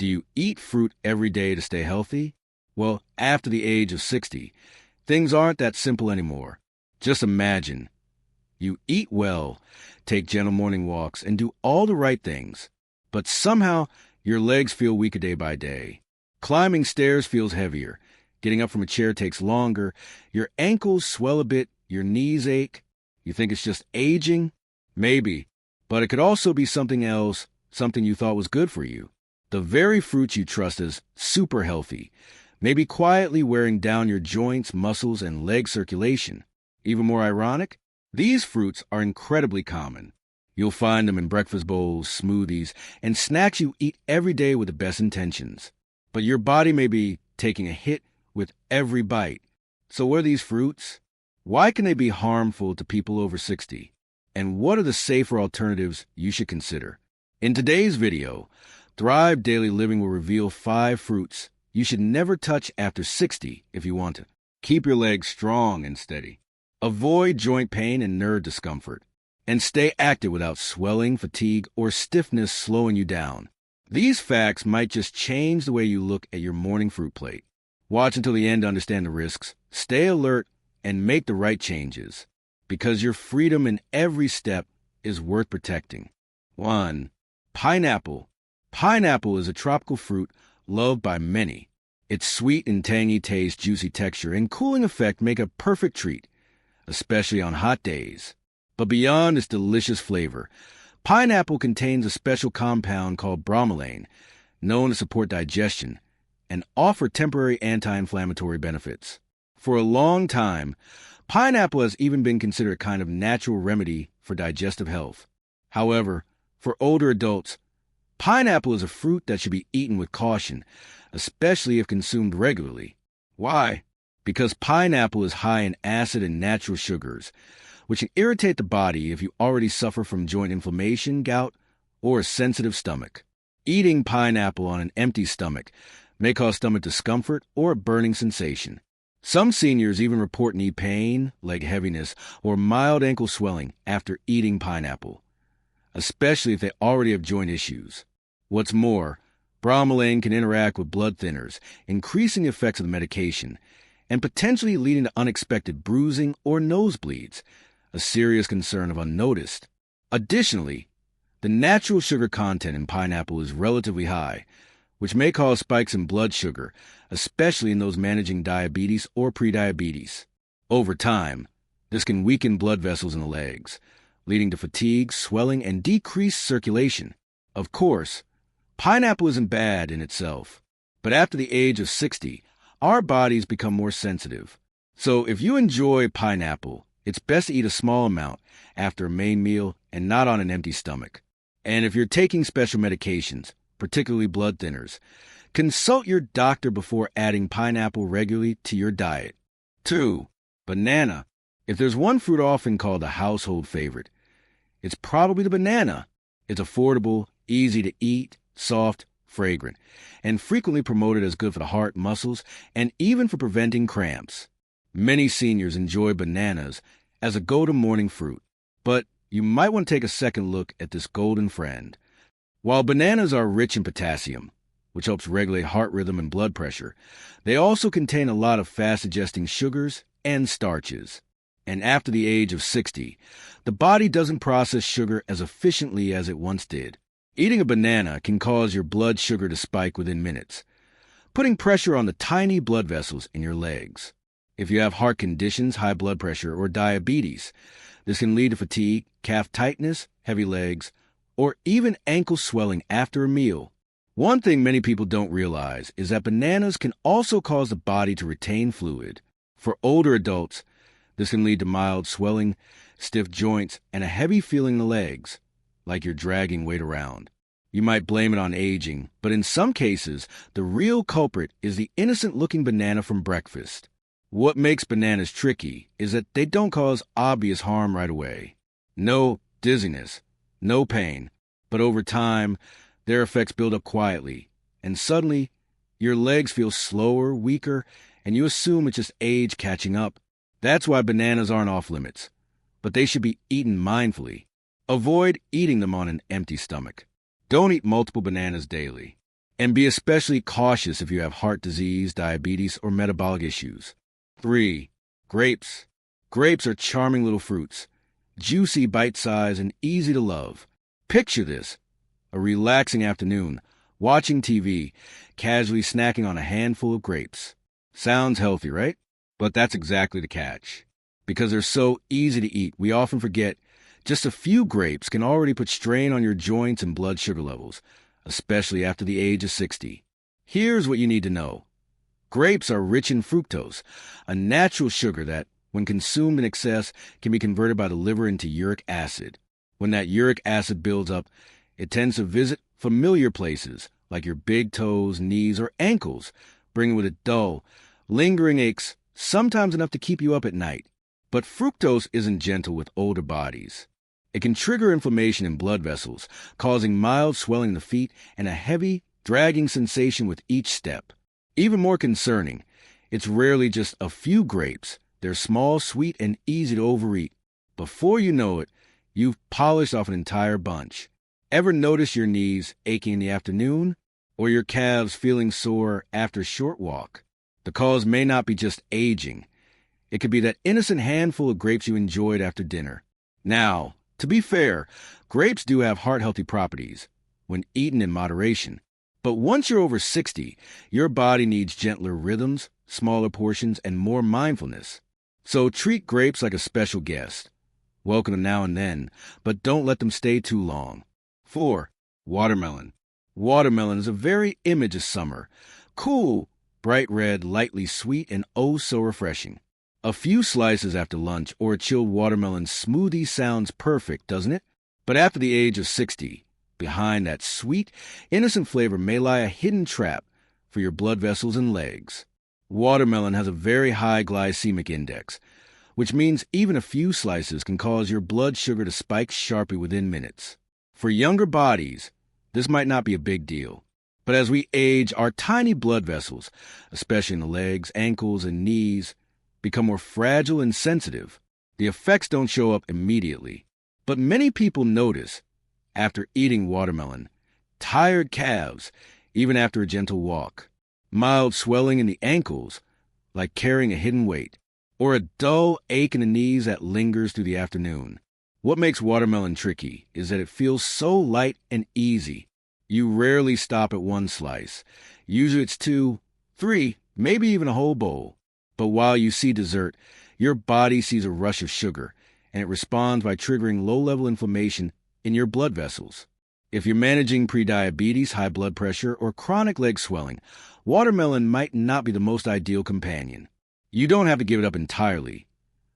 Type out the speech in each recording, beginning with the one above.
Do you eat fruit every day to stay healthy? Well, after the age of 60, things aren't that simple anymore. Just imagine. You eat well, take gentle morning walks, and do all the right things. But somehow, your legs feel weaker day by day. Climbing stairs feels heavier. Getting up from a chair takes longer. Your ankles swell a bit. Your knees ache. You think it's just aging? Maybe. But it could also be something else, something you thought was good for you. The very fruits you trust as super healthy may be quietly wearing down your joints, muscles, and leg circulation. Even more ironic, these fruits are incredibly common. You'll find them in breakfast bowls, smoothies, and snacks you eat every day with the best intentions. But your body may be taking a hit with every bite. So what are these fruits? Why can they be harmful to people over 60? And what are the safer alternatives you should consider? In today's video, Thrive Daily Living will reveal 5 fruits you should never touch after 60 if you want to keep your legs strong and steady. Avoid joint pain and nerve discomfort. And stay active without swelling, fatigue, or stiffness slowing you down. These facts might just change the way you look at your morning fruit plate. Watch until the end to understand the risks. Stay alert and make the right changes. Because your freedom in every step is worth protecting. 1. Pineapple. Pineapple is a tropical fruit loved by many. Its sweet and tangy taste, juicy texture, and cooling effect make a perfect treat, especially on hot days. But beyond its delicious flavor, pineapple contains a special compound called bromelain, known to support digestion and offer temporary anti-inflammatory benefits. For a long time, pineapple has even been considered a kind of natural remedy for digestive health. However, for older adults, pineapple is a fruit that should be eaten with caution, especially if consumed regularly. Why? Because pineapple is high in acid and natural sugars, which can irritate the body if you already suffer from joint inflammation, gout, or a sensitive stomach. Eating pineapple on an empty stomach may cause stomach discomfort or a burning sensation. Some seniors even report knee pain, leg heaviness, or mild ankle swelling after eating pineapple, especially if they already have joint issues. What's more, bromelain can interact with blood thinners, increasing the effects of the medication, and potentially leading to unexpected bruising or nosebleeds, a serious concern if unnoticed. Additionally, the natural sugar content in pineapple is relatively high, which may cause spikes in blood sugar, especially in those managing diabetes or prediabetes. Over time, this can weaken blood vessels in the legs, leading to fatigue, swelling, and decreased circulation. Of course, pineapple isn't bad in itself, but after the age of 60, our bodies become more sensitive. So if you enjoy pineapple, it's best to eat a small amount after a main meal and not on an empty stomach. And if you're taking special medications, particularly blood thinners, consult your doctor before adding pineapple regularly to your diet. 2. Banana. If there's one fruit often called a household favorite, it's probably the banana. It's affordable, easy to eat, soft, fragrant, and frequently promoted as good for the heart, muscles, and even for preventing cramps. Many seniors enjoy bananas as a go-to morning fruit, but you might want to take a second look at this golden friend. While bananas are rich in potassium, which helps regulate heart rhythm and blood pressure, they also contain a lot of fast-digesting sugars and starches. And after the age of 60, the body doesn't process sugar as efficiently as it once did. Eating a banana can cause your blood sugar to spike within minutes, putting pressure on the tiny blood vessels in your legs. If you have heart conditions, high blood pressure, or diabetes, this can lead to fatigue, calf tightness, heavy legs, or even ankle swelling after a meal. One thing many people don't realize is that bananas can also cause the body to retain fluid. For older adults, this can lead to mild swelling, stiff joints, and a heavy feeling in the legs, like you're dragging weight around. You might blame it on aging, but in some cases, the real culprit is the innocent-looking banana from breakfast. What makes bananas tricky is that they don't cause obvious harm right away. No dizziness, no pain, but over time, their effects build up quietly, and suddenly, your legs feel slower, weaker, and you assume it's just age catching up. That's why bananas aren't off limits, but they should be eaten mindfully. Avoid eating them on an empty stomach. Don't eat multiple bananas daily. And be especially cautious if you have heart disease, diabetes, or metabolic issues. 3. Grapes. Grapes are charming little fruits, juicy, bite-sized, and easy to love. Picture this: a relaxing afternoon, watching TV, casually snacking on a handful of grapes. Sounds healthy, right? But that's exactly the catch. Because they're so easy to eat, we often forget just a few grapes can already put strain on your joints and blood sugar levels, especially after the age of 60. Here's what you need to know. Grapes are rich in fructose, a natural sugar that, when consumed in excess, can be converted by the liver into uric acid. When that uric acid builds up, it tends to visit familiar places, like your big toes, knees, or ankles, bringing with it dull, lingering aches, sometimes enough to keep you up at night. But fructose isn't gentle with older bodies. It can trigger inflammation in blood vessels, causing mild swelling in the feet and a heavy, dragging sensation with each step. Even more concerning, it's rarely just a few grapes. They're small, sweet, and easy to overeat. Before you know it, you've polished off an entire bunch. Ever notice your knees aching in the afternoon, or your calves feeling sore after a short walk? The cause may not be just aging. It could be that innocent handful of grapes you enjoyed after dinner. Now, to be fair, grapes do have heart-healthy properties when eaten in moderation. But once you're over 60, your body needs gentler rhythms, smaller portions, and more mindfulness. So treat grapes like a special guest. Welcome them now and then, but don't let them stay too long. 4. Watermelon. Watermelon is a very image of summer. Cool, bright red, lightly sweet, and oh so refreshing. A few slices after lunch or a chilled watermelon smoothie sounds perfect, doesn't it? But after the age of 60, behind that sweet, innocent flavor may lie a hidden trap for your blood vessels and legs. Watermelon has a very high glycemic index, which means even a few slices can cause your blood sugar to spike sharply within minutes. For younger bodies, this might not be a big deal. But as we age, our tiny blood vessels, especially in the legs, ankles, and knees, become more fragile and sensitive. The effects don't show up immediately. But many people notice, after eating watermelon, tired calves, even after a gentle walk, mild swelling in the ankles, like carrying a hidden weight, or a dull ache in the knees that lingers through the afternoon. What makes watermelon tricky is that it feels so light and easy. You rarely stop at one slice. Usually it's 2, 3, maybe even a whole bowl. But while you see dessert, your body sees a rush of sugar, and it responds by triggering low-level inflammation in your blood vessels. If you're managing prediabetes, high blood pressure, or chronic leg swelling, watermelon might not be the most ideal companion. You don't have to give it up entirely,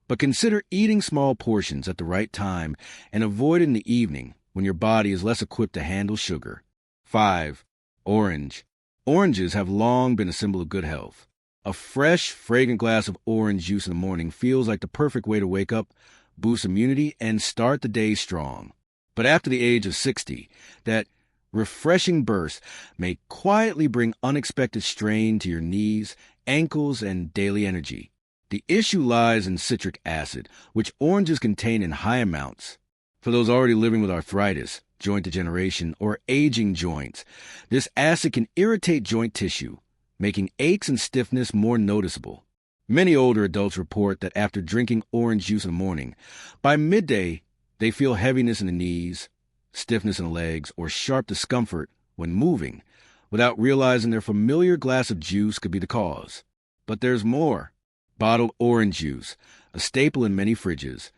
but consider eating small portions at the right time and avoid in the evening when your body is less equipped to handle sugar. 5. Orange. Oranges have long been a symbol of good health. A fresh, fragrant glass of orange juice in the morning feels like the perfect way to wake up, boost immunity, and start the day strong. But after the age of 60, that refreshing burst may quietly bring unexpected strain to your knees, ankles, and daily energy. The issue lies in citric acid, which oranges contain in high amounts. For those already living with arthritis, joint degeneration, or aging joints, this acid can irritate joint tissue, making aches and stiffness more noticeable. Many older adults report that after drinking orange juice in the morning, by midday, they feel heaviness in the knees, stiffness in the legs, or sharp discomfort when moving, without realizing their familiar glass of juice could be the cause. But there's more. Bottled orange juice, a staple in many fridges,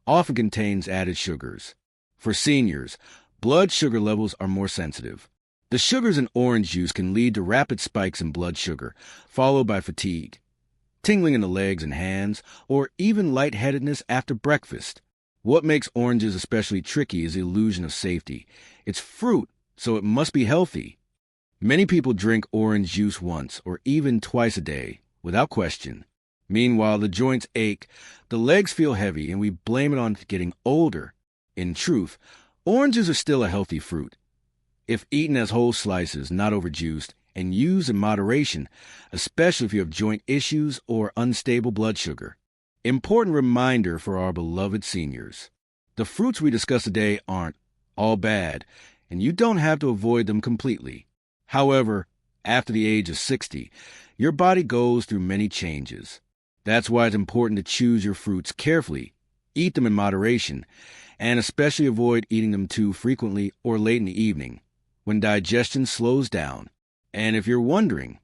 often contains added sugars. For seniors, blood sugar levels are more sensitive. The sugars in orange juice can lead to rapid spikes in blood sugar, followed by fatigue, tingling in the legs and hands, or even lightheadedness after breakfast. What makes oranges especially tricky is the illusion of safety. It's fruit, so it must be healthy. Many people drink orange juice once or even twice a day, without question. Meanwhile, the joints ache, the legs feel heavy, and we blame it on getting older. In truth, oranges are still a healthy fruit. If eaten as whole slices, not overjuiced, and used in moderation, especially if you have joint issues or unstable blood sugar. Important reminder for our beloved seniors. The fruits we discuss today aren't all bad, and you don't have to avoid them completely. However, after the age of 60, your body goes through many changes. That's why it's important to choose your fruits carefully, eat them in moderation, and especially avoid eating them too frequently or late in the evening, when digestion slows down. And if you're wondering,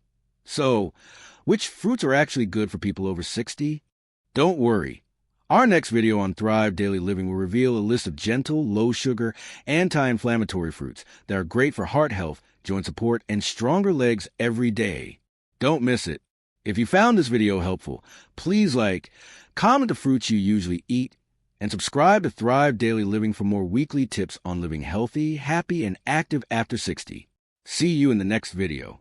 so, which fruits are actually good for people over 60? Don't worry. Our next video on Thrive Daily Living will reveal a list of gentle, low-sugar, anti-inflammatory fruits that are great for heart health, joint support, and stronger legs every day. Don't miss it. If you found this video helpful, please comment the fruits you usually eat, and subscribe to Thrive Daily Living for more weekly tips on living healthy, happy, and active after 60. See you in the next video.